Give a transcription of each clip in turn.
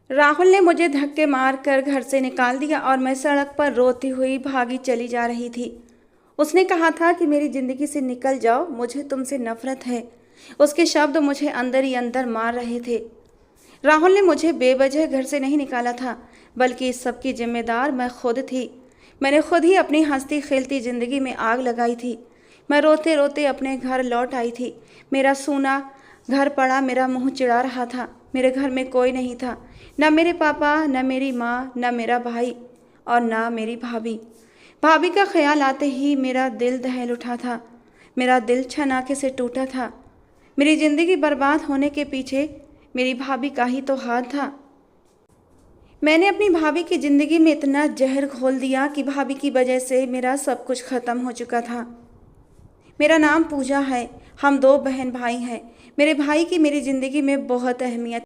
राहुल ने मुझे धक्के मारकर घर से निकाल दिया और मैं सड़क पर रोती हुई भागी चली जा रही थी। उसने कहा था कि मेरी ज़िंदगी से निकल जाओ, मुझे तुमसे नफरत है। उसके शब्द मुझे अंदर ही अंदर मार रहे थे। राहुल ने मुझे बेवजह घर से नहीं निकाला था, बल्कि इस सब की जिम्मेदार मैं खुद थी। मैंने खुद ही अपनी हंसती खेलती ज़िंदगी में आग लगाई थी। मैं रोते रोते अपने घर लौट आई थी। मेरा सूना घर पड़ा मेरा मुंह चिढ़ा रहा था। मेरे घर में कोई नहीं था, न मेरे पापा, न मेरी माँ, न मेरा भाई और न मेरी भाभी। भाभी का ख्याल आते ही मेरा दिल दहल उठा था। मेरा दिल छनाके से टूटा था। मेरी ज़िंदगी बर्बाद होने के पीछे मेरी भाभी का ही तो हाथ था। मैंने अपनी भाभी की ज़िंदगी में इतना जहर घोल दिया कि भाभी की वजह से मेरा सब कुछ ख़त्म हो चुका था। मेरा नाम पूजा है। हम दो बहन भाई हैं। मेरे भाई की मेरी ज़िंदगी में बहुत अहमियत,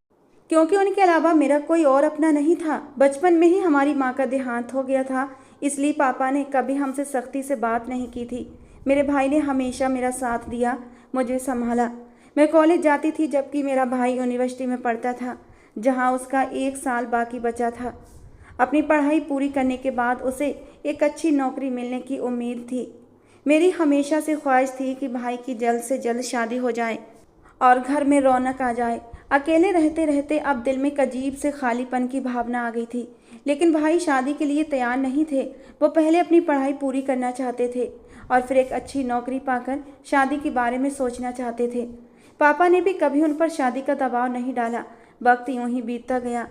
क्योंकि उनके अलावा मेरा कोई और अपना नहीं था। बचपन में ही हमारी माँ का देहांत हो गया था, इसलिए पापा ने कभी हमसे सख्ती से बात नहीं की थी। मेरे भाई ने हमेशा मेरा साथ दिया, मुझे संभाला। मैं कॉलेज जाती थी, जबकि मेरा भाई यूनिवर्सिटी में पढ़ता था, जहाँ उसका 1 साल बाकी बचा था। अपनी पढ़ाई पूरी करने के बाद उसे एक अच्छी नौकरी मिलने की उम्मीद थी। मेरी हमेशा से ख्वाहिश थी कि भाई की जल्द से जल्द शादी हो जाए और घर में रौनक आ जाए। अकेले रहते रहते अब दिल में एक अजीब से खालीपन की भावना आ गई थी। लेकिन भाई शादी के लिए तैयार नहीं थे। वो पहले अपनी पढ़ाई पूरी करना चाहते थे और फिर एक अच्छी नौकरी पाकर शादी के बारे में सोचना चाहते थे। पापा ने भी कभी उन पर शादी का दबाव नहीं डाला। वक्त यूं ही बीतता गया।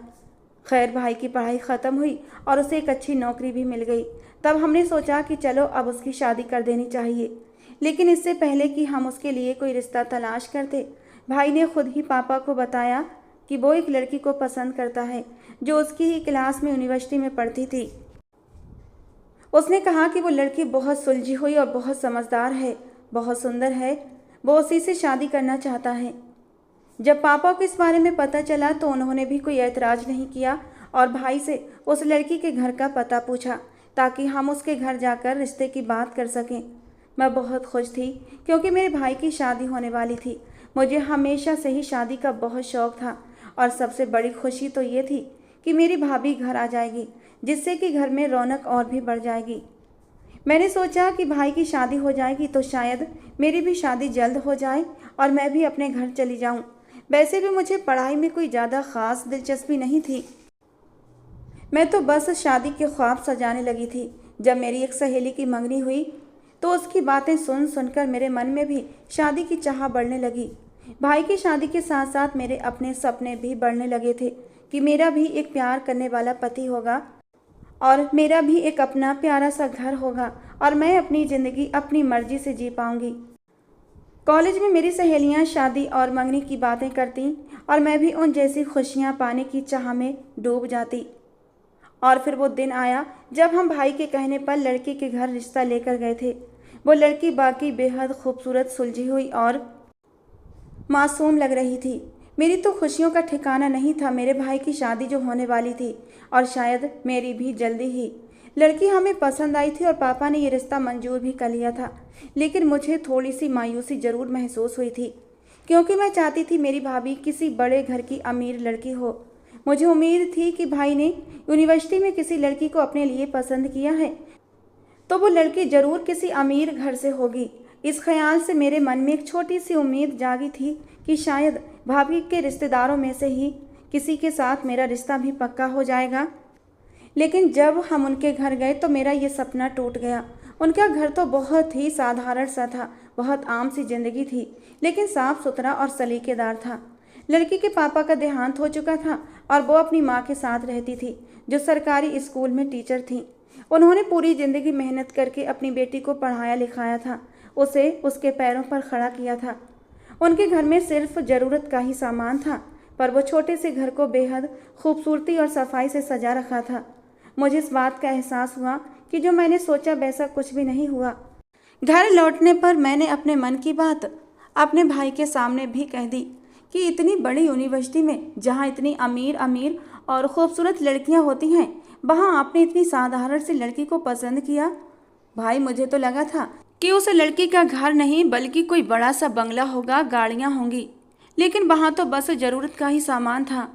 खैर, भाई की पढ़ाई ख़त्म हुई और उसे एक अच्छी नौकरी भी मिल गई। तब हमने सोचा कि चलो अब उसकी शादी कर देनी चाहिए। लेकिन इससे पहले कि हम उसके लिए कोई रिश्ता तलाश करते, भाई ने खुद ही पापा को बताया कि वो एक लड़की को पसंद करता है जो उसकी ही क्लास में यूनिवर्सिटी में पढ़ती थी। उसने कहा कि वो लड़की बहुत सुलझी हुई और बहुत समझदार है, बहुत सुंदर है। वो उसी से शादी करना चाहता है। जब पापा को इस बारे में पता चला तो उन्होंने भी कोई ऐतराज़ नहीं किया और भाई से उस लड़की के घर का पता पूछा, ताकि हम उसके घर जाकर रिश्ते की बात कर सकें। मैं बहुत खुश थी, क्योंकि मेरे भाई की शादी होने वाली थी। मुझे हमेशा से ही शादी का बहुत शौक़ था और सबसे बड़ी खुशी तो ये थी कि मेरी भाभी घर आ जाएगी, जिससे कि घर में रौनक और भी बढ़ जाएगी। मैंने सोचा कि भाई की शादी हो जाएगी तो शायद मेरी भी शादी जल्द हो जाए और मैं भी अपने घर चली जाऊं। वैसे भी मुझे पढ़ाई में कोई ज़्यादा ख़ास दिलचस्पी नहीं थी। मैं तो बस शादी के ख्वाब सजाने लगी थी। जब मेरी एक सहेली की मंगनी हुई तो उसकी बातें सुन सुनकर मेरे मन में भी शादी की चाह बढ़ने लगी। भाई की शादी के साथ साथ मेरे अपने सपने भी बढ़ने लगे थे कि मेरा भी एक प्यार करने वाला पति होगा और मेरा भी एक अपना प्यारा सा घर होगा और मैं अपनी ज़िंदगी अपनी मर्जी से जी पाऊंगी। कॉलेज में मेरी सहेलियां शादी और मंगनी की बातें करती और मैं भी उन जैसी खुशियां पाने की चाह में डूब जाती। और फिर वो दिन आया जब हम भाई के कहने पर लड़की के घर रिश्ता लेकर गए थे। वो लड़की बाकी बेहद खूबसूरत, सुलझी हुई और मासूम लग रही थी। मेरी तो खुशियों का ठिकाना नहीं था। मेरे भाई की शादी जो होने वाली थी और शायद मेरी भी जल्दी ही। लड़की हमें पसंद आई थी और पापा ने ये रिश्ता मंजूर भी कर लिया था। लेकिन मुझे थोड़ी सी मायूसी ज़रूर महसूस हुई थी, क्योंकि मैं चाहती थी मेरी भाभी किसी बड़े घर की अमीर लड़की हो। मुझे उम्मीद थी कि भाई ने यूनिवर्सिटी में किसी लड़की को अपने लिए पसंद किया है तो वो लड़की ज़रूर किसी अमीर घर से होगी। इस ख्याल से मेरे मन में एक छोटी सी उम्मीद जागी थी कि शायद भाभी के रिश्तेदारों में से ही किसी के साथ मेरा रिश्ता भी पक्का हो जाएगा। लेकिन जब हम उनके घर गए तो मेरा ये सपना टूट गया। उनका घर तो बहुत ही साधारण सा था, बहुत आम सी जिंदगी थी, लेकिन साफ सुथरा और सलीकेदार था। लड़की के पापा का देहांत हो चुका था और वो अपनी माँ के साथ रहती थी, जो सरकारी स्कूल में टीचर थी। उन्होंने पूरी ज़िंदगी मेहनत करके अपनी बेटी को पढ़ाया लिखाया था, उसे उसके पैरों पर खड़ा किया था। उनके घर में सिर्फ ज़रूरत का ही सामान था, पर वो छोटे से घर को बेहद खूबसूरती और सफाई से सजा रखा था। मुझे इस बात का एहसास हुआ कि जो मैंने सोचा वैसा कुछ भी नहीं हुआ। घर लौटने पर मैंने अपने मन की बात अपने भाई के सामने भी कह दी कि इतनी बड़ी यूनिवर्सिटी में, जहाँ इतनी अमीर अमीर और ख़ूबसूरत लड़कियाँ होती हैं, वहाँ आपने इतनी साधारण सी लड़की को पसंद किया। भाई, मुझे तो लगा था कि उस लड़की का घर नहीं बल्कि कोई बड़ा सा बंगला होगा, गाड़ियाँ होंगी, लेकिन वहाँ तो बस ज़रूरत का ही सामान था।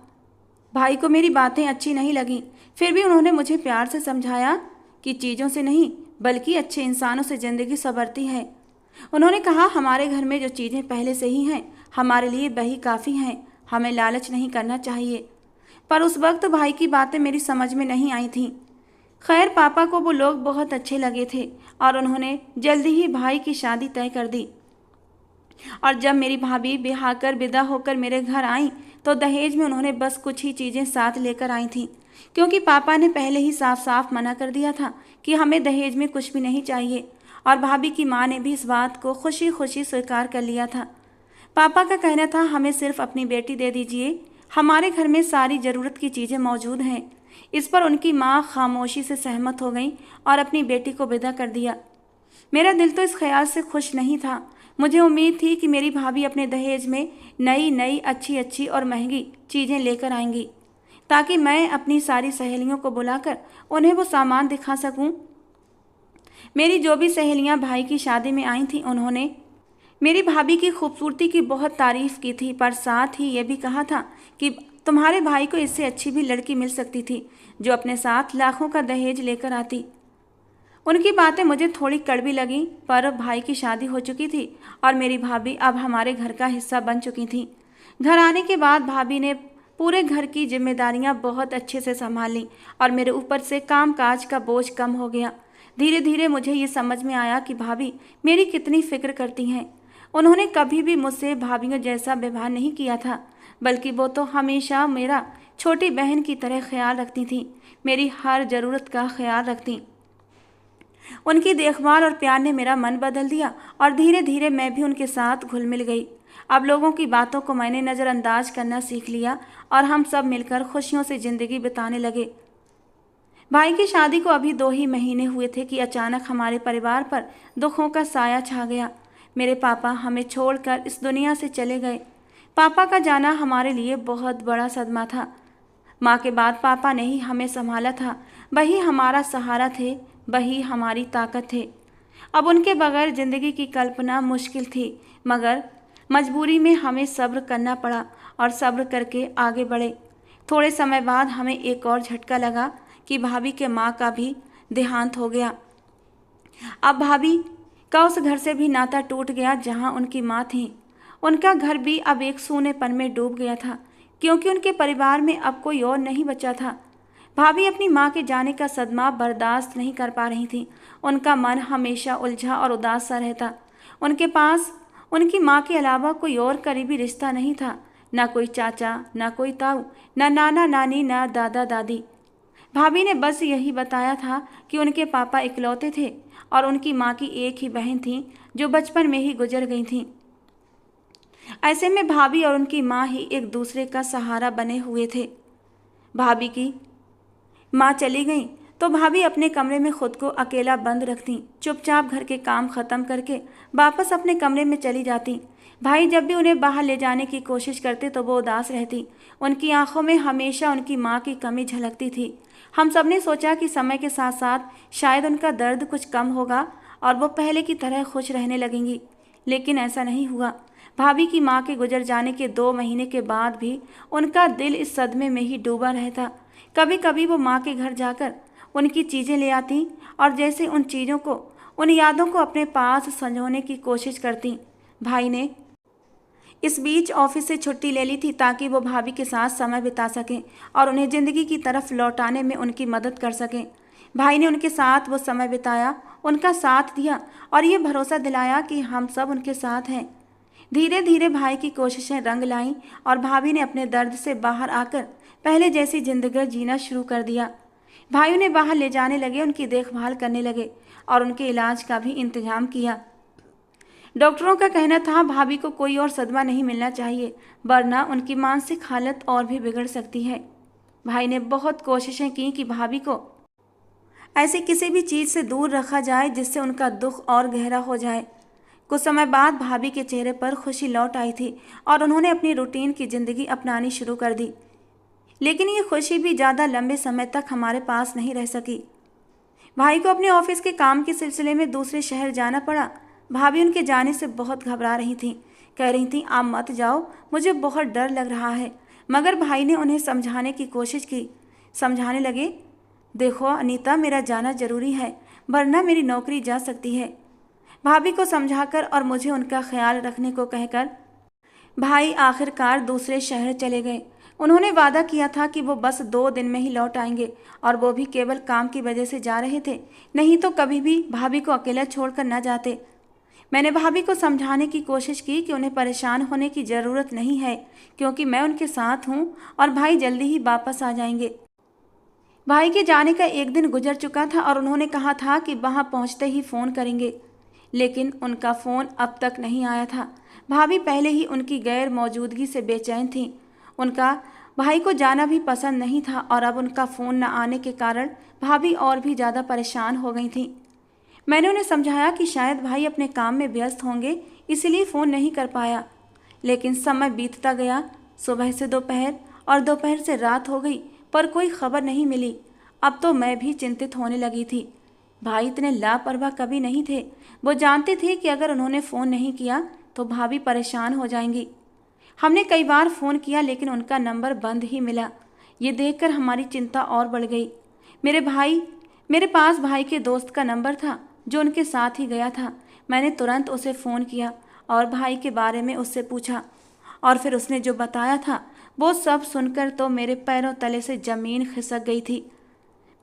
भाई को मेरी बातें अच्छी नहीं लगीं, फिर भी उन्होंने मुझे प्यार से समझाया कि चीज़ों से नहीं बल्कि अच्छे इंसानों से ज़िंदगी संवरती है। उन्होंने कहा हमारे घर में जो चीज़ें पहले से ही हैं हमारे लिए वही काफ़ी हैं, हमें लालच नहीं करना चाहिए। पर उस वक्त भाई की बातें मेरी समझ में नहीं आई थीं। खैर पापा को वो लोग बहुत अच्छे लगे थे और उन्होंने जल्दी ही भाई की शादी तय कर दी। और जब मेरी भाभी ब्याह कर विदा होकर मेरे घर आई तो दहेज में उन्होंने बस कुछ ही चीज़ें साथ लेकर आई थीं, क्योंकि पापा ने पहले ही साफ साफ मना कर दिया था कि हमें दहेज में कुछ भी नहीं चाहिए। और भाभी की माँ ने भी इस बात को खुशी खुशी स्वीकार कर लिया था। पापा का कहना था हमें सिर्फ अपनी बेटी दे दीजिए, हमारे घर में सारी ज़रूरत की चीज़ें मौजूद हैं। इस पर उनकी माँ खामोशी से सहमत हो गई और अपनी बेटी को विदा कर दिया। मेरा दिल तो इस ख्याल से खुश नहीं था। मुझे उम्मीद थी कि मेरी भाभी अपने दहेज में नई नई अच्छी अच्छी और महंगी चीज़ें लेकर आएंगी, ताकि मैं अपनी सारी सहेलियों को बुलाकर उन्हें वो सामान दिखा सकूं। मेरी जो भी सहेलियां भाई की शादी में आई थीं उन्होंने मेरी भाभी की खूबसूरती की बहुत तारीफ़ की थी, पर साथ ही ये भी कहा था कि तुम्हारे भाई को इससे अच्छी भी लड़की मिल सकती थी जो अपने साथ लाखों का दहेज लेकर आती। उनकी बातें मुझे थोड़ी कड़वी लगीं, पर भाई की शादी हो चुकी थी और मेरी भाभी अब हमारे घर का हिस्सा बन चुकी थी। घर आने के बाद भाभी ने पूरे घर की जिम्मेदारियां बहुत अच्छे से संभाल लीं और मेरे ऊपर से कामकाज का बोझ कम हो गया। धीरे धीरे मुझे ये समझ में आया कि भाभी मेरी कितनी फिक्र करती हैं। उन्होंने कभी भी मुझसे भाभीयों जैसा व्यवहार नहीं किया था, बल्कि वो तो हमेशा मेरा छोटी बहन की तरह ख्याल रखती थीं, मेरी हर ज़रूरत का ख्याल रखती। उनकी देखभाल और प्यार ने मेरा मन बदल दिया और धीरे धीरे मैं भी उनके साथ घुल मिल गई। अब लोगों की बातों को मैंने नज़रअंदाज करना सीख लिया और हम सब मिलकर खुशियों से ज़िंदगी बिताने लगे। भाई की शादी को अभी 2 ही महीने हुए थे कि अचानक हमारे परिवार पर दुखों का साया छा गया। मेरे पापा हमें छोड़कर इस दुनिया से चले गए। पापा का जाना हमारे लिए बहुत बड़ा सदमा था। माँ के बाद पापा ने ही हमें संभाला था, वही हमारा सहारा थे, वही हमारी ताकत थे। अब उनके बगैर ज़िंदगी की कल्पना मुश्किल थी, मगर मजबूरी में हमें सब्र करना पड़ा और सब्र करके आगे बढ़े। थोड़े समय बाद हमें एक और झटका लगा कि भाभी के माँ का भी देहांत हो गया। अब भाभी का उस घर से भी नाता टूट गया जहाँ उनकी माँ थी। उनका घर भी अब एक सूनेपन में डूब गया था, क्योंकि उनके परिवार में अब कोई और नहीं बचा था। भाभी अपनी माँ के जाने का सदमा बर्दाश्त नहीं कर पा रही थी। उनका मन हमेशा उलझा और उदास सा रहता। उनके पास उनकी माँ के अलावा कोई और करीबी रिश्ता नहीं था, ना कोई चाचा, ना कोई ताऊ, ना नाना नानी, ना दादा दादी। भाभी ने बस यही बताया था कि उनके पापा इकलौते थे और उनकी माँ की एक ही बहन थी जो बचपन में ही गुजर गई थी। ऐसे में भाभी और उनकी माँ ही एक दूसरे का सहारा बने हुए थे। भाभी की माँ चली गई तो भाभी अपने कमरे में खुद को अकेला बंद रखती, चुपचाप घर के काम खत्म करके वापस अपने कमरे में चली जाती। भाई जब भी उन्हें बाहर ले जाने की कोशिश करते तो वो उदास रहती। उनकी आंखों में हमेशा उनकी माँ की कमी झलकती थी। हम सब ने सोचा कि समय के साथ साथ शायद उनका दर्द कुछ कम होगा और वो पहले की तरह खुश रहने लगेंगी, लेकिन ऐसा नहीं हुआ। भाभी की माँ के गुजर जाने के 2 महीने के बाद भी उनका दिल इस सदमे में ही डूबा रहता। कभी कभी वो माँ के घर जाकर उनकी चीज़ें ले आती और जैसे उन चीज़ों को, उन यादों को अपने पास संजोने की कोशिश करती। भाई ने इस बीच ऑफिस से छुट्टी ले ली थी ताकि वो भाभी के साथ समय बिता सकें और उन्हें ज़िंदगी की तरफ लौटाने में उनकी मदद कर सकें। भाई ने उनके साथ वो समय बिताया, उनका साथ दिया और ये भरोसा दिलाया कि हम सब उनके साथ हैं। धीरे धीरे भाई की कोशिशें रंग लाईं और भाभी ने अपने दर्द से बाहर आकर पहले जैसी जिंदगी जीना शुरू कर दिया। भाई उन्हें बाहर ले जाने लगे, उनकी देखभाल करने लगे और उनके इलाज का भी इंतजाम किया। डॉक्टरों का कहना था भाभी को कोई और सदमा नहीं मिलना चाहिए, वरना उनकी मानसिक हालत और भी बिगड़ सकती है। भाई ने बहुत कोशिशें की कि भाभी को ऐसी किसी भी चीज़ से दूर रखा जाए जिससे उनका दुख और गहरा हो जाए। कुछ समय बाद भाभी के चेहरे पर खुशी लौट आई थी और उन्होंने अपनी रूटीन की ज़िंदगी अपनानी शुरू कर दी। लेकिन ये खुशी भी ज़्यादा लंबे समय तक हमारे पास नहीं रह सकी। भाई को अपने ऑफिस के काम के सिलसिले में दूसरे शहर जाना पड़ा। भाभी उनके जाने से बहुत घबरा रही थी, कह रही थी आप मत जाओ, मुझे बहुत डर लग रहा है। मगर भाई ने उन्हें समझाने की कोशिश की। समझाने लगे, देखो अनीता, मेरा जाना जरूरी है, वरना मेरी नौकरी जा सकती है। भाभी को समझाकर और मुझे उनका ख्याल रखने को कहकर भाई आखिरकार दूसरे शहर चले गए। उन्होंने वादा किया था कि वो बस 2 दिन में ही लौट आएंगे, और वो भी केवल काम की वजह से जा रहे थे, नहीं तो कभी भी भाभी को अकेला छोड़कर न जाते। मैंने भाभी को समझाने की कोशिश की कि उन्हें परेशान होने की ज़रूरत नहीं है, क्योंकि मैं उनके साथ हूँ और भाई जल्दी ही वापस आ जाएंगे। भाई के जाने का 1 दिन गुजर चुका था और उन्होंने कहा था कि वहाँ पहुँचते ही फ़ोन करेंगे, लेकिन उनका फ़ोन अब तक नहीं आया था। भाभी पहले ही उनकी गैर मौजूदगी से बेचैन थी। उनका भाई को जाना भी पसंद नहीं था और अब उनका फ़ोन न आने के कारण भाभी और भी ज़्यादा परेशान हो गई थी। मैंने उन्हें समझाया कि शायद भाई अपने काम में व्यस्त होंगे, इसलिए फ़ोन नहीं कर पाया। लेकिन समय बीतता गया, सुबह से दोपहर और दोपहर से रात हो गई, पर कोई खबर नहीं मिली। अब तो मैं भी चिंतित होने लगी थी। भाई इतने लापरवाह कभी नहीं थे। वो जानते थे कि अगर उन्होंने फ़ोन नहीं किया तो भाभी परेशान हो जाएंगी। हमने कई बार फ़ोन किया, लेकिन उनका नंबर बंद ही मिला। ये देखकर हमारी चिंता और बढ़ गई। मेरे पास भाई के दोस्त का नंबर था, जो उनके साथ ही गया था। मैंने तुरंत उसे फ़ोन किया और भाई के बारे में उससे पूछा, और फिर उसने जो बताया था वो सब सुनकर तो मेरे पैरों तले से ज़मीन खिसक गई थी।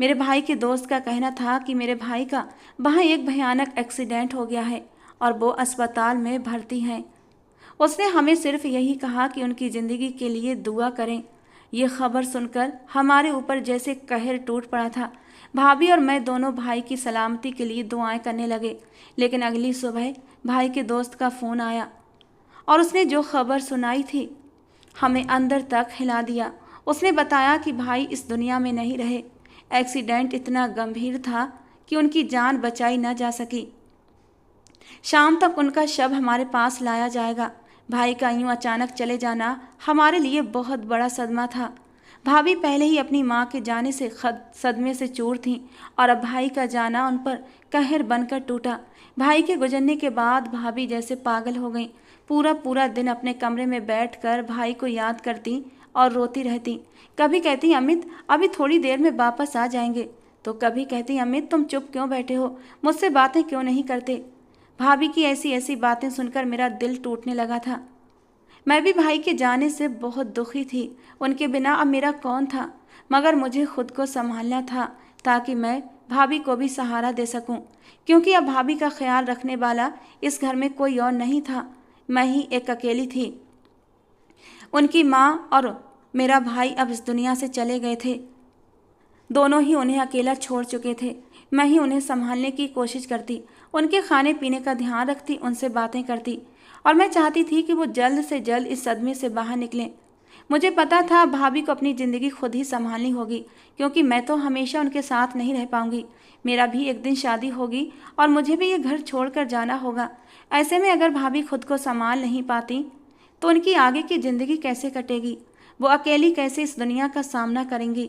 मेरे भाई के दोस्त का कहना था कि मेरे भाई का वहाँ एक भयानक एक्सीडेंट हो गया है और वो अस्पताल में भर्ती हैं। उसने हमें सिर्फ यही कहा कि उनकी ज़िंदगी के लिए दुआ करें। ये खबर सुनकर हमारे ऊपर जैसे कहर टूट पड़ा था। भाभी और मैं दोनों भाई की सलामती के लिए दुआएं करने लगे। लेकिन अगली सुबह भाई के दोस्त का फ़ोन आया और उसने जो खबर सुनाई थी हमें अंदर तक हिला दिया। उसने बताया कि भाई इस दुनिया में नहीं रहे। एक्सीडेंट इतना गंभीर था कि उनकी जान बचाई न जा सकी। शाम तक उनका शव हमारे पास लाया जाएगा। भाई का यूं अचानक चले जाना हमारे लिए बहुत बड़ा सदमा था। भाभी पहले ही अपनी माँ के जाने से सदमे से चूर थीं, और अब भाई का जाना उन पर कहर बनकर टूटा। भाई के गुजरने के बाद भाभी जैसे पागल हो गईं। पूरा पूरा दिन अपने कमरे में बैठकर भाई को याद करती और रोती रहती। कभी कहती, अमित अभी थोड़ी देर में वापस आ जाएंगे, तो कभी कहती, अमित तुम चुप क्यों बैठे हो, मुझसे बातें क्यों नहीं करते। भाभी की ऐसी ऐसी बातें सुनकर मेरा दिल टूटने लगा था। मैं भी भाई के जाने से बहुत दुखी थी। उनके बिना अब मेरा कौन था, मगर मुझे खुद को संभालना था ताकि मैं भाभी को भी सहारा दे सकूं, क्योंकि अब भाभी का ख्याल रखने वाला इस घर में कोई और नहीं था। मैं ही एक अकेली थी। उनकी माँ और मेरा भाई अब इस दुनिया से चले गए थे। दोनों ही उन्हें अकेला छोड़ चुके थे। मैं ही उन्हें संभालने की कोशिश करती, उनके खाने पीने का ध्यान रखती, उनसे बातें करती, और मैं चाहती थी कि वो जल्द से जल्द इस सदमे से बाहर निकलें। मुझे पता था भाभी को अपनी ज़िंदगी खुद ही संभालनी होगी, क्योंकि मैं तो हमेशा उनके साथ नहीं रह पाऊंगी। मेरा भी एक दिन शादी होगी और मुझे भी ये घर छोड़कर जाना होगा। ऐसे में अगर भाभी खुद को संभाल नहीं पाती तो उनकी आगे की ज़िंदगी कैसे कटेगी, वो अकेली कैसे इस दुनिया का सामना करेंगी।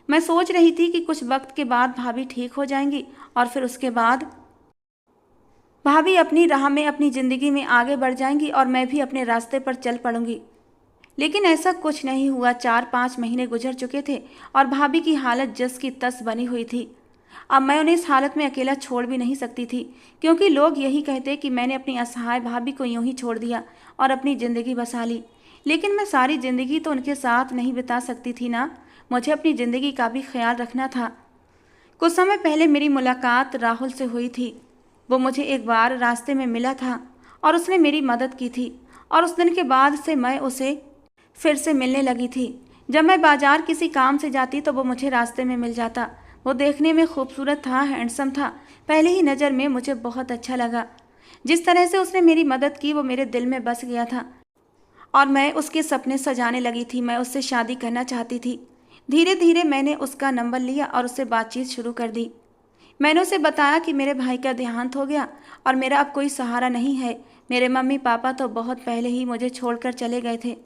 मैं सोच रही थी कि कुछ वक्त के बाद भाभी ठीक हो जाएंगी और फिर उसके बाद भाभी अपनी राह में अपनी ज़िंदगी में आगे बढ़ जाएंगी और मैं भी अपने रास्ते पर चल पड़ूंगी। लेकिन ऐसा कुछ नहीं हुआ। 4-5 महीने गुजर चुके थे और भाभी की हालत जस की तस बनी हुई थी। अब मैं उन्हें इस हालत में अकेला छोड़ भी नहीं सकती थी, क्योंकि लोग यही कहते कि मैंने अपनी असहाय भाभी को यूं ही छोड़ दिया और अपनी ज़िंदगी बसा ली। लेकिन मैं सारी ज़िंदगी तो उनके साथ नहीं बिता सकती थी ना। मुझे अपनी ज़िंदगी का भी ख्याल रखना था। कुछ समय पहले मेरी मुलाकात राहुल से हुई थी। वो मुझे एक बार रास्ते में मिला था और उसने मेरी मदद की थी, और उस दिन के बाद से मैं उसे फिर से मिलने लगी थी। जब मैं बाजार किसी काम से जाती तो वो मुझे रास्ते में मिल जाता। वो देखने में खूबसूरत था, हैंडसम था। पहले ही नज़र में मुझे बहुत अच्छा लगा। जिस तरह से उसने मेरी मदद की वो मेरे दिल में बस गया था और मैं उसके सपने सजाने लगी थी। मैं उससे शादी करना चाहती थी। धीरे धीरे मैंने उसका नंबर लिया और उससे बातचीत शुरू कर दी। मैंने उसे बताया कि मेरे भाई का देहांत हो गया और मेरा अब कोई सहारा नहीं है। मेरे मम्मी पापा तो बहुत पहले ही मुझे छोड़कर चले गए थे।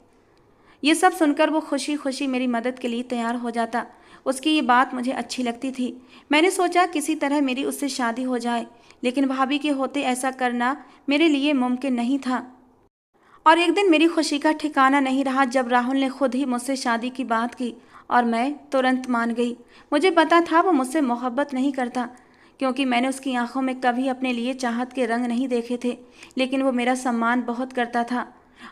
ये सब सुनकर वो खुशी खुशी मेरी मदद के लिए तैयार हो जाता। उसकी ये बात मुझे अच्छी लगती थी। मैंने सोचा किसी तरह मेरी उससे शादी हो जाए, लेकिन भाभी के होते ऐसा करना मेरे लिए मुमकिन नहीं था। और एक दिन मेरी खुशी का ठिकाना नहीं रहा जब राहुल ने खुद ही मुझसे शादी की बात की और मैं तुरंत मान गई। मुझे पता था वो मुझसे मोहब्बत नहीं करता, क्योंकि मैंने उसकी आंखों में कभी अपने लिए चाहत के रंग नहीं देखे थे। लेकिन वो मेरा सम्मान बहुत करता था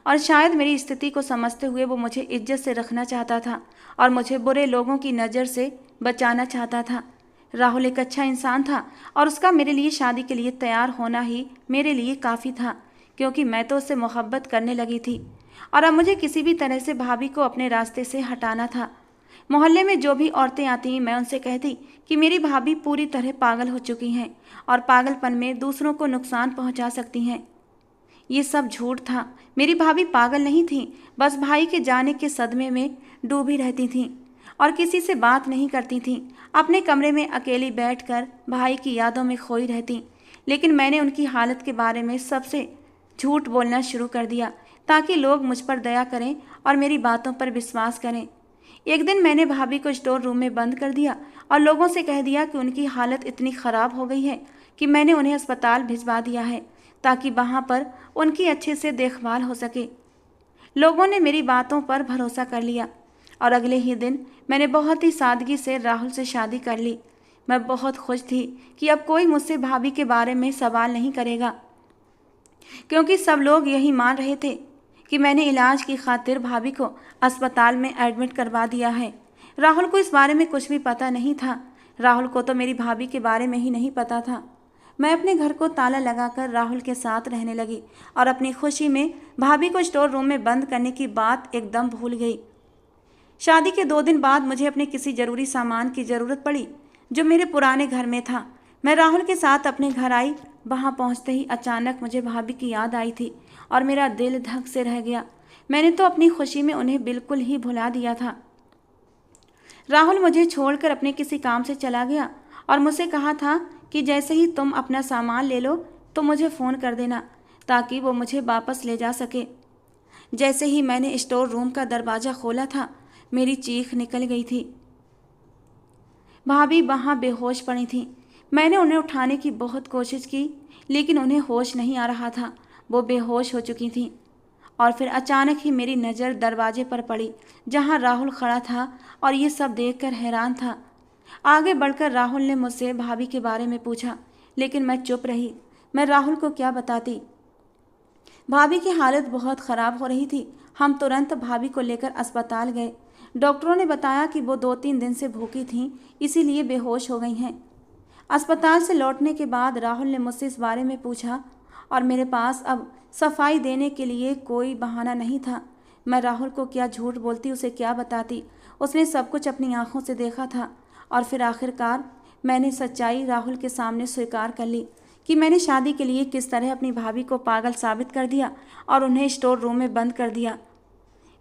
और शायद मेरी स्थिति को समझते हुए वो मुझे इज्जत से रखना चाहता था और मुझे बुरे लोगों की नज़र से बचाना चाहता था। राहुल एक अच्छा इंसान था और उसका मेरे लिए शादी के लिए तैयार होना ही मेरे लिए काफ़ी था, क्योंकि मैं तो उससे मोहब्बत करने लगी थी और अब मुझे किसी भी तरह से भाभी को अपने रास्ते से हटाना था। मोहल्ले में जो भी औरतें आती मैं उनसे कहती कि मेरी भाभी पूरी तरह पागल हो चुकी हैं और पागलपन में दूसरों को नुकसान पहुंचा सकती हैं। ये सब झूठ था। मेरी भाभी पागल नहीं थी, बस भाई के जाने के सदमे में डूबी रहती थीं और किसी से बात नहीं करती थीं। अपने कमरे में अकेली बैठकर भाई की यादों में खोई रहती। लेकिन मैंने उनकी हालत के बारे में सबसे झूठ बोलना शुरू कर दिया ताकि लोग मुझ पर दया करें और मेरी बातों पर विश्वास करें। एक दिन मैंने भाभी को स्टोर रूम में बंद कर दिया और लोगों से कह दिया कि उनकी हालत इतनी ख़राब हो गई है कि मैंने उन्हें अस्पताल भिजवा दिया है ताकि वहाँ पर उनकी अच्छे से देखभाल हो सके। लोगों ने मेरी बातों पर भरोसा कर लिया और अगले ही दिन मैंने बहुत ही सादगी से राहुल से शादी कर ली। मैं बहुत खुश थी कि अब कोई मुझसे भाभी के बारे में सवाल नहीं करेगा, क्योंकि सब लोग यही मान रहे थे कि मैंने इलाज की खातिर भाभी को अस्पताल में एडमिट करवा दिया है। राहुल को इस बारे में कुछ भी पता नहीं था। राहुल को तो मेरी भाभी के बारे में ही नहीं पता था। मैं अपने घर को ताला लगाकर राहुल के साथ रहने लगी और अपनी खुशी में भाभी को स्टोर रूम में बंद करने की बात एकदम भूल गई। शादी के 2 दिन बाद मुझे अपने किसी ज़रूरी सामान की ज़रूरत पड़ी जो मेरे पुराने घर में था। मैं राहुल के साथ अपने घर आई। वहाँ पहुँचते ही अचानक मुझे भाभी की याद आई थी और मेरा दिल धक से रह गया। मैंने तो अपनी खुशी में उन्हें बिल्कुल ही भुला दिया था। राहुल मुझे छोड़कर अपने किसी काम से चला गया और मुझसे कहा था कि जैसे ही तुम अपना सामान ले लो तो मुझे फ़ोन कर देना ताकि वो मुझे वापस ले जा सके। जैसे ही मैंने स्टोर रूम का दरवाज़ा खोला था, मेरी चीख निकल गई थी। भाभी वहाँ बेहोश पड़ी थी। मैंने उन्हें उठाने की बहुत कोशिश की, लेकिन उन्हें होश नहीं आ रहा था। वो बेहोश हो चुकी थीं और फिर अचानक ही मेरी नज़र दरवाजे पर पड़ी जहाँ राहुल खड़ा था और ये सब देखकर हैरान था। आगे बढ़कर राहुल ने मुझसे भाभी के बारे में पूछा, लेकिन मैं चुप रही। मैं राहुल को क्या बताती। भाभी की हालत बहुत ख़राब हो रही थी। हम तुरंत भाभी को लेकर अस्पताल गए। डॉक्टरों ने बताया कि वो 2-3 दिन से भूखी थीं, इसीलिए बेहोश हो गई हैं। अस्पताल से लौटने के बाद राहुल ने मुझसे इस बारे में पूछा और मेरे पास अब सफाई देने के लिए कोई बहाना नहीं था। मैं राहुल को क्या झूठ बोलती, उसे क्या बताती। उसने सब कुछ अपनी आंखों से देखा था और फिर आखिरकार मैंने सच्चाई राहुल के सामने स्वीकार कर ली कि मैंने शादी के लिए किस तरह अपनी भाभी को पागल साबित कर दिया और उन्हें स्टोर रूम में बंद कर दिया।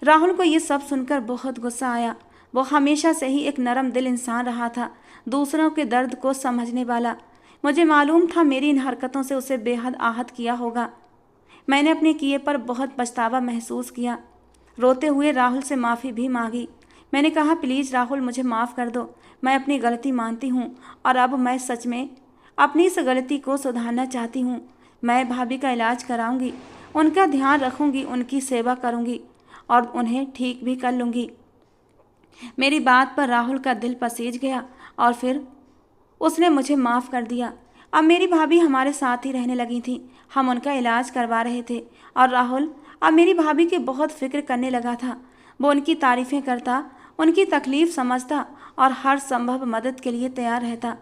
राहुल को ये सब सुनकर बहुत गुस्सा आया। वो हमेशा से ही एक नरम दिल इंसान रहा था, दूसरों के दर्द को समझने वाला। मुझे मालूम था मेरी इन हरकतों से उसे बेहद आहत किया होगा। मैंने अपने किए पर बहुत पछतावा महसूस किया। रोते हुए राहुल से माफ़ी भी मांगी। मैंने कहा, प्लीज़ राहुल, मुझे माफ़ कर दो। मैं अपनी गलती मानती हूँ और अब मैं सच में अपनी इस गलती को सुधारना चाहती हूँ। मैं भाभी का इलाज कराऊंगी, उनका ध्यान रखूंगी, उनकी सेवा करूंगी और उन्हें ठीक भी कर लूँगी। मेरी बात पर राहुल का दिल पसीज गया और फिर उसने मुझे माफ़ कर दिया। अब मेरी भाभी हमारे साथ ही रहने लगी थी। हम उनका इलाज करवा रहे थे और राहुल अब मेरी भाभी की बहुत फिक्र करने लगा था। वो उनकी तारीफ़ें करता, उनकी तकलीफ़ समझता और हर संभव मदद के लिए तैयार रहता।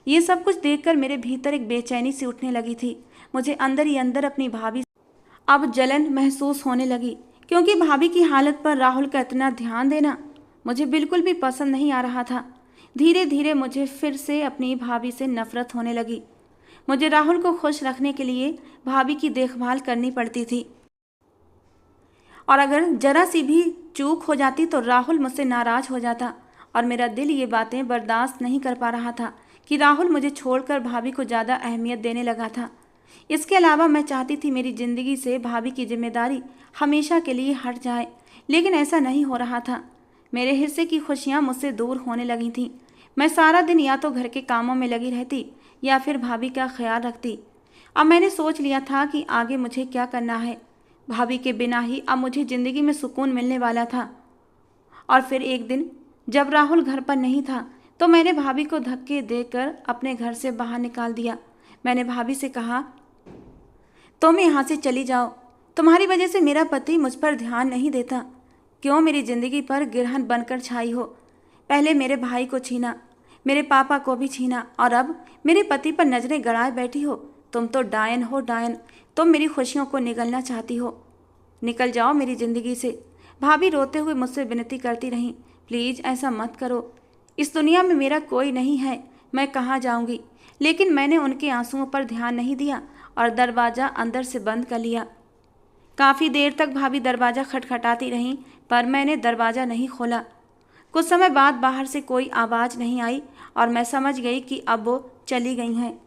ये सब कुछ देखकर मेरे भीतर एक बेचैनी सी उठने लगी थी। मुझे अंदर ही अंदर अपनी भाभी अब जलन महसूस होने लगी, क्योंकि भाभी की हालत पर राहुल का इतना ध्यान देना मुझे बिल्कुल भी पसंद नहीं आ रहा था। धीरे धीरे मुझे फिर से अपनी भाभी से नफरत होने लगी। मुझे राहुल को खुश रखने के लिए भाभी की देखभाल करनी पड़ती थी और अगर जरा सी भी चूक हो जाती तो राहुल मुझसे नाराज़ हो जाता और मेरा दिल ये बातें बर्दाश्त नहीं कर पा रहा था कि राहुल मुझे छोड़कर भाभी को ज़्यादा अहमियत देने लगा था। इसके अलावा मैं चाहती थी मेरी ज़िंदगी से भाभी की जिम्मेदारी हमेशा के लिए हट जाए, लेकिन ऐसा नहीं हो रहा था। मेरे हिस्से की खुशियाँ मुझसे दूर होने लगी थीं। मैं सारा दिन या तो घर के कामों में लगी रहती या फिर भाभी का ख्याल रखती। अब मैंने सोच लिया था कि आगे मुझे क्या करना है। भाभी के बिना ही अब मुझे ज़िंदगी में सुकून मिलने वाला था। और फिर एक दिन जब राहुल घर पर नहीं था तो मैंने भाभी को धक्के देकर अपने घर से बाहर निकाल दिया। मैंने भाभी से कहा, तुम यहाँ से चली जाओ, तुम्हारी वजह से मेरा पति मुझ पर ध्यान नहीं देता। क्यों मेरी ज़िंदगी पर गिरहन बनकर छाई हो? पहले मेरे भाई को छीना, मेरे पापा को भी छीना, और अब मेरे पति पर नज़रें गड़ाए बैठी हो। तुम तो डायन हो, डायन। तुम मेरी खुशियों को निगलना चाहती हो। निकल जाओ मेरी ज़िंदगी से। भाभी रोते हुए मुझसे विनती करती रहीं, प्लीज़ ऐसा मत करो, इस दुनिया में मेरा कोई नहीं है, मैं कहाँ जाऊँगी। लेकिन मैंने उनके आंसुओं पर ध्यान नहीं दिया और दरवाज़ा अंदर से बंद कर लिया। काफ़ी देर तक भाभी दरवाज़ा खटखटाती रहीं, पर मैंने दरवाज़ा नहीं खोला। कुछ समय बाद बाहर से कोई आवाज़ नहीं आई और मैं समझ गई कि अब वो चली गई हैं।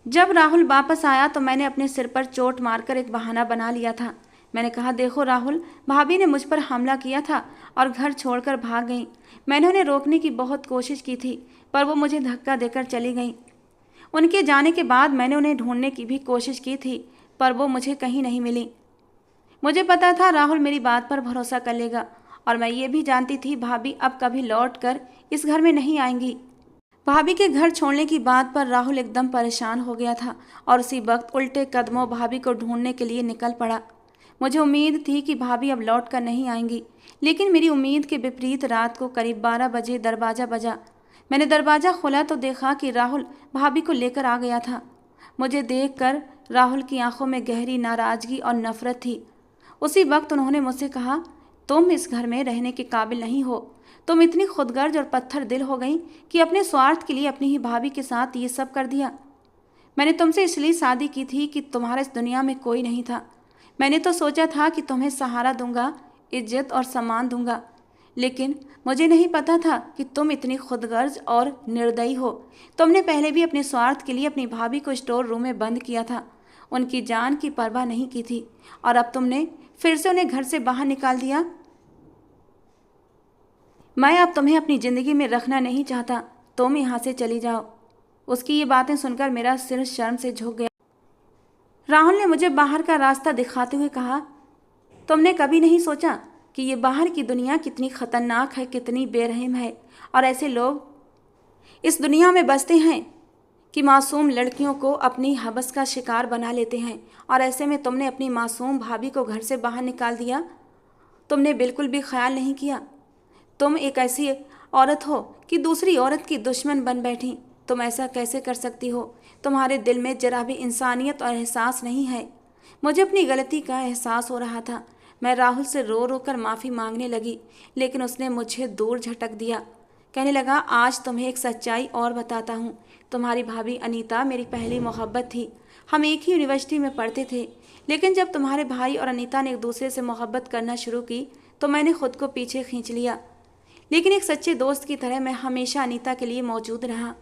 जब राहुल वापस आया तो मैंने अपने सिर पर चोट मारकर एक बहाना बना लिया था। मैंने कहा, देखो राहुल, भाभी ने मुझ पर हमला किया था और घर छोड़कर भाग गईं। मैंने उन्हें रोकने की बहुत कोशिश की थी, पर वो मुझे धक्का देकर चली गईं। उनके जाने के बाद मैंने उन्हें ढूंढने की भी कोशिश की थी, पर वो मुझे कहीं नहीं मिली। मुझे पता था राहुल मेरी बात पर भरोसा कर लेगा, और मैं ये भी जानती थी भाभी अब कभी लौट कर इस घर में नहीं आएंगी। भाभी के घर छोड़ने की बात पर राहुल एकदम परेशान हो गया था और उसी वक्त उल्टे कदमों भाभी को ढूंढने के लिए निकल पड़ा। मुझे उम्मीद थी कि भाभी अब लौट कर नहीं आएंगी, लेकिन मेरी उम्मीद के विपरीत रात को करीब 12 बजे दरवाज़ा बजा। मैंने दरवाज़ा खोला तो देखा कि राहुल भाभी को लेकर आ गया था। मुझे देखकर राहुल की आंखों में गहरी नाराज़गी और नफरत थी। उसी वक्त उन्होंने मुझसे कहा, तुम इस घर में रहने के काबिल नहीं हो। तुम इतनी खुदगर्ज और पत्थर दिल हो गई कि अपने स्वार्थ के लिए अपनी ही भाभी के साथ ये सब कर दिया। मैंने तुमसे इसलिए शादी की थी कि तुम्हारा इस दुनिया में कोई नहीं था। मैंने तो सोचा था कि तुम्हें सहारा दूंगा, इज्जत और सम्मान दूंगा, लेकिन मुझे नहीं पता था कि तुम इतनी खुदगर्ज और निर्दयी हो। तुमने पहले भी अपने स्वार्थ के लिए अपनी भाभी को स्टोर रूम में बंद किया था, उनकी जान की परवाह नहीं की थी, और अब तुमने फिर से उन्हें घर से बाहर निकाल दिया। मैं अब तुम्हें अपनी ज़िंदगी में रखना नहीं चाहता, तुम यहाँ से चली जाओ। उसकी ये बातें सुनकर मेरा सिर शर्म से झुक गया। राहुल ने मुझे बाहर का रास्ता दिखाते हुए कहा, तुमने कभी नहीं सोचा कि ये बाहर की दुनिया कितनी खतरनाक है, कितनी बेरहम है, और ऐसे लोग इस दुनिया में बसते हैं कि मासूम लड़कियों को अपनी हवस का शिकार बना लेते हैं, और ऐसे में तुमने अपनी मासूम भाभी को घर से बाहर निकाल दिया। तुमने बिल्कुल भी ख्याल नहीं किया। तुम एक ऐसी औरत हो कि दूसरी औरत की दुश्मन बन बैठी। तुम ऐसा कैसे कर सकती हो? तुम्हारे दिल में जरा भी इंसानियत और एहसास नहीं है। मुझे अपनी गलती का एहसास हो रहा था। मैं राहुल से रो रो कर माफ़ी मांगने लगी, लेकिन उसने मुझे दूर झटक दिया। कहने लगा, आज तुम्हें एक सच्चाई और बताता हूँ। तुम्हारी भाभी अनीता मेरी पहली मोहब्बत थी। हम एक ही यूनिवर्सिटी में पढ़ते थे, लेकिन जब तुम्हारे भाई और अनीता ने एक दूसरे से मोहब्बत करना शुरू की तो मैंने खुद को पीछे खींच लिया। लेकिन एक सच्चे दोस्त की तरह मैं हमेशा अनीता के लिए मौजूद रहा।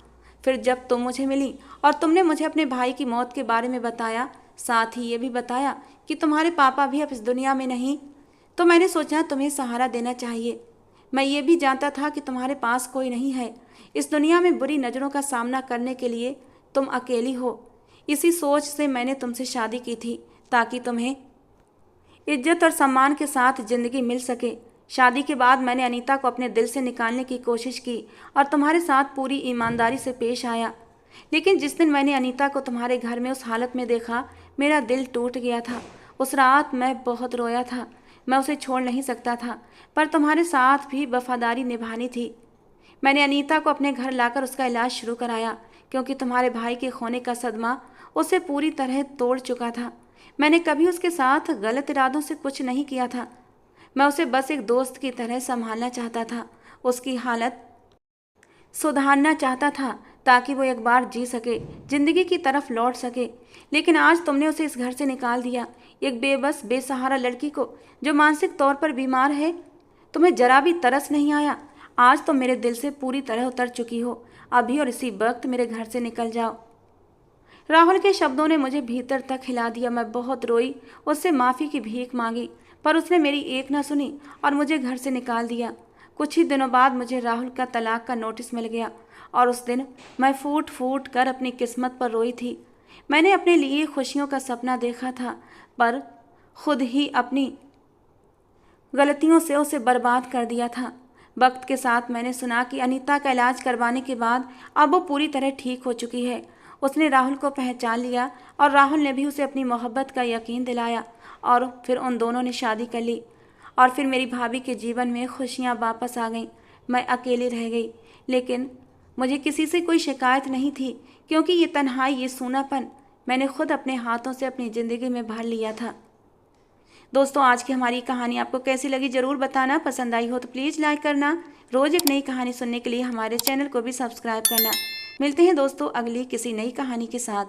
फिर जब तुम मुझे मिली और तुमने मुझे अपने भाई की मौत के बारे में बताया, साथ ही ये भी बताया कि तुम्हारे पापा भी अब इस दुनिया में नहीं, तो मैंने सोचा तुम्हें सहारा देना चाहिए। मैं ये भी जानता था कि तुम्हारे पास कोई नहीं है। इस दुनिया में बुरी नज़रों का सामना करने के लिए तुम अकेली हो। इसी सोच से मैंने तुमसे शादी की थी, ताकि तुम्हें इज्जत और सम्मान के साथ ज़िंदगी मिल सके। शादी के बाद मैंने अनीता को अपने दिल से निकालने की कोशिश की और तुम्हारे साथ पूरी ईमानदारी से पेश आया। लेकिन जिस दिन मैंने अनीता को तुम्हारे घर में उस हालत में देखा, मेरा दिल टूट गया था। उस रात मैं बहुत रोया था। मैं उसे छोड़ नहीं सकता था, पर तुम्हारे साथ भी वफादारी निभानी थी। मैंने अनीता को अपने घर लाकर उसका इलाज शुरू कराया, क्योंकि तुम्हारे भाई के खोने का सदमा उसे पूरी तरह तोड़ चुका था। मैंने कभी उसके साथ गलत इरादों से कुछ नहीं किया था। मैं उसे बस एक दोस्त की तरह संभालना चाहता था, उसकी हालत सुधारना चाहता था, ताकि वो एक बार जी सके, जिंदगी की तरफ लौट सके। लेकिन आज तुमने उसे इस घर से निकाल दिया, एक बेबस बेसहारा लड़की को जो मानसिक तौर पर बीमार है। तुम्हें जरा भी तरस नहीं आया। आज तुम मेरे दिल से पूरी तरह उतर चुकी हो। अभी और इसी वक्त मेरे घर से निकल जाओ। राहुल के शब्दों ने मुझे भीतर तक हिला दिया। मैं बहुत रोई, उससे माफ़ी की भीख मांगी, पर उसने मेरी एक न सुनी और मुझे घर से निकाल दिया। कुछ ही दिनों बाद मुझे राहुल का तलाक का नोटिस मिल गया, और उस दिन मैं फूट फूट कर अपनी किस्मत पर रोई थी। मैंने अपने लिए खुशियों का सपना देखा था, पर खुद ही अपनी गलतियों से उसे बर्बाद कर दिया था। वक्त के साथ मैंने सुना कि अनीता का इलाज करवाने के बाद अब वो पूरी तरह ठीक हो चुकी है। उसने राहुल को पहचान लिया और राहुल ने भी उसे अपनी मोहब्बत का यकीन दिलाया और फिर उन दोनों ने शादी कर ली। और फिर मेरी भाभी के जीवन में खुशियाँ वापस आ गईं। मैं अकेली रह गई, लेकिन मुझे किसी से कोई शिकायत नहीं थी, क्योंकि ये तन्हाई, ये सूनापन मैंने खुद अपने हाथों से अपनी ज़िंदगी में भर लिया था। दोस्तों, आज की हमारी कहानी आपको कैसी लगी ज़रूर बताना। पसंद आई हो तो प्लीज़ लाइक करना। रोज़ एक नई कहानी सुनने के लिए हमारे चैनल को भी सब्सक्राइब करना। मिलते हैं दोस्तों अगली किसी नई कहानी के साथ।